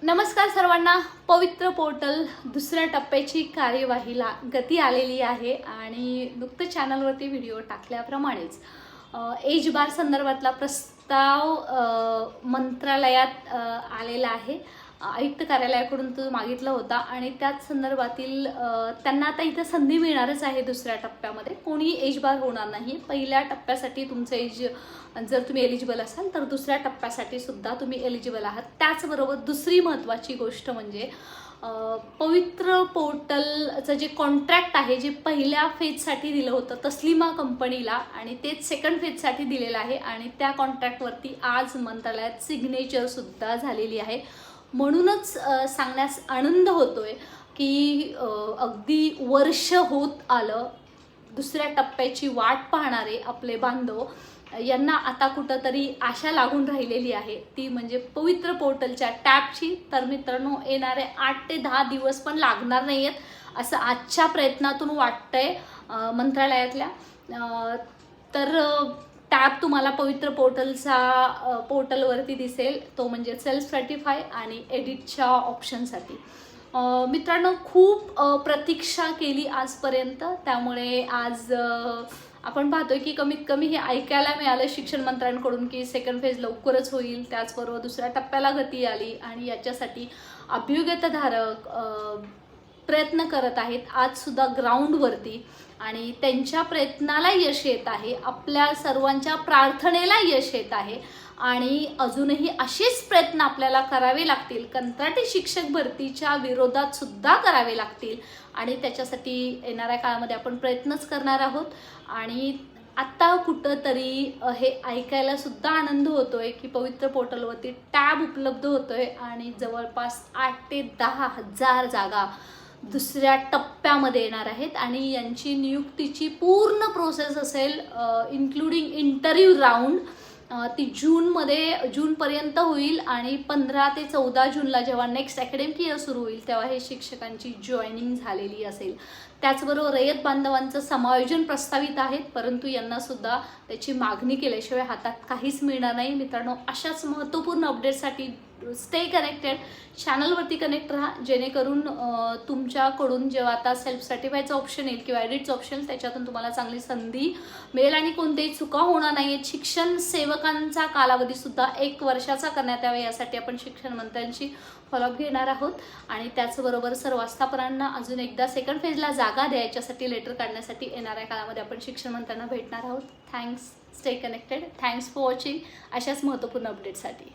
नमस्कार सर्वांना. पवित्र पोर्टल दुसऱ्या टप्प्याची कार्यवाहीला गती आलेली आहे आणि नुकतंच चॅनलवरती व्हिडिओ टाकल्याप्रमाणेच एज बार संदर्भातला प्रस्ताव मंत्रालयात आलेला आहे. आयुक्त कार्यालयाकडून तो मागितला होता आणि त्याच संदर्भातील त्यांना आता इथे संधी मिळणारच आहे. दुसऱ्या टप्प्यामध्ये कोणी एज बार होणार नाही. पहिल्या टप्प्यासाठी तुमचं एज जर तुम्ही एलिजिबल असाल तर दुसऱ्या टप्प्यासाठी सुद्धा तुम्ही एलिजिबल आहात. त्याचबरोबर दुसरी महत्त्वाची गोष्ट म्हणजे पवित्र पोर्टलचं जे कॉन्ट्रॅक्ट आहे जे पहिल्या फेजसाठी दिलं होतं तस्लिमा कंपनीला आणि तेच सेकंड फेजसाठी दिलेलं आहे आणि त्या कॉन्ट्रॅक्टवरती आज मंत्रालयात सिग्नेचरसुद्धा झालेली आहे. म्हणूनच सांगण्यास आनंद होतोय की अगदी वर्ष होत आलं दुसऱ्या टप्प्याची वाट पाहणारे आपले बांधव यांना आता कुठंतरी आशा लागून राहिलेली आहे. ती म्हणजे पवित्र पोर्टलच्या टॅबची. तर मित्रांनो, येणारे 8 ते 10 दिवस पण लागणार नाही आहेत असं आजच्या प्रयत्नातून वाटतंय मंत्रालयातल्या. तर टॅब तुम्हाला पवित्र पोर्टलवरती दिसेल, तो म्हणजे सेल्फ सर्टिफाय आणि एडिटच्या ऑप्शनसाठी. मित्रांनो, खूप प्रतीक्षा केली आजपर्यंत. त्यामुळे आज आपण पाहतोय की कमीत कमी हे ऐकायला मिळालं शिक्षण मंत्र्यांकडून की सेकंड फेज लवकरच होईल. त्याचबरोबर दुसऱ्या टप्प्याला गती आली आणि याच्यासाठी अभियोग्यताधारक प्रयत्न करत आहेत आजसुद्धा ग्राउंडवरती आणि त्यांच्या प्रयत्नाला यश येत आहे. आपल्या सर्वांच्या प्रार्थनेला यश येत आहे आणि अजूनही असेच प्रयत्न आपल्याला करावे लागतील. कंत्राटी शिक्षक भरतीच्या विरोधात सुद्धा करावे लागतील आणि त्याच्यासाठी येणाऱ्या काळामध्ये आपण प्रयत्नच करणार आहोत. आणि आता कुठंतरी हे ऐकायला सुद्धा आनंद होतोय की पवित्र पोर्टलवरती टॅब उपलब्ध होतोय आणि जवळपास 8 ते 10 हजार जागा दुसऱ्या टप्प्यामध्ये येणार आहेत आणि यांची नियुक्तीची पूर्ण प्रोसेस असेल इन्क्लुडिंग इंटरव्ह्यू राऊंड. ती जूनपर्यंत होईल आणि 15 ते 14 जूनला जेव्हा नेक्स्ट अकॅडमिक इयर सुरू होईल तेव्हा हे शिक्षकांची जॉईनिंग झालेली असेल. त्याचबरोबर रयत बांधवांचं समायोजन प्रस्तावित आहेत, परंतु यांना सुद्धा त्याची मागणी केल्याशिवाय हातात काहीच मिळणार नाही. मित्रांनो, अशाच महत्त्वपूर्ण अपडेटसाठी स्टे कनेक्टेड, चॅनलवरती कनेक्ट राहा, जेणेकरून तुमच्याकडून जेव्हा आता सेल्फ सर्टिफायचं ऑप्शन येईल किंवा एडिटचं ऑप्शन त्याच्यातून तुम्हाला चांगली संधी मिळेल आणि कोणत्याही चुका होणार नाही आहेत. शिक्षण सेवकांचा कालावधीसुद्धा 1 वर्षाचा करण्यात यावा यासाठी आपण शिक्षण मंत्र्यांची फॉलोअप घेणार आहोत आणि त्याचबरोबर सर्व आस्थापनांना अजून एकदा सेकंड फेजला जागा द्यायच्यासाठी लेटर काढण्यासाठी येणाऱ्या काळामध्ये आपण शिक्षण मंत्र्यांना भेटणार आहोत. Thanks. Stay connected. Thanks for watching अशाच महत्त्वपूर्ण अपडेटसाठी.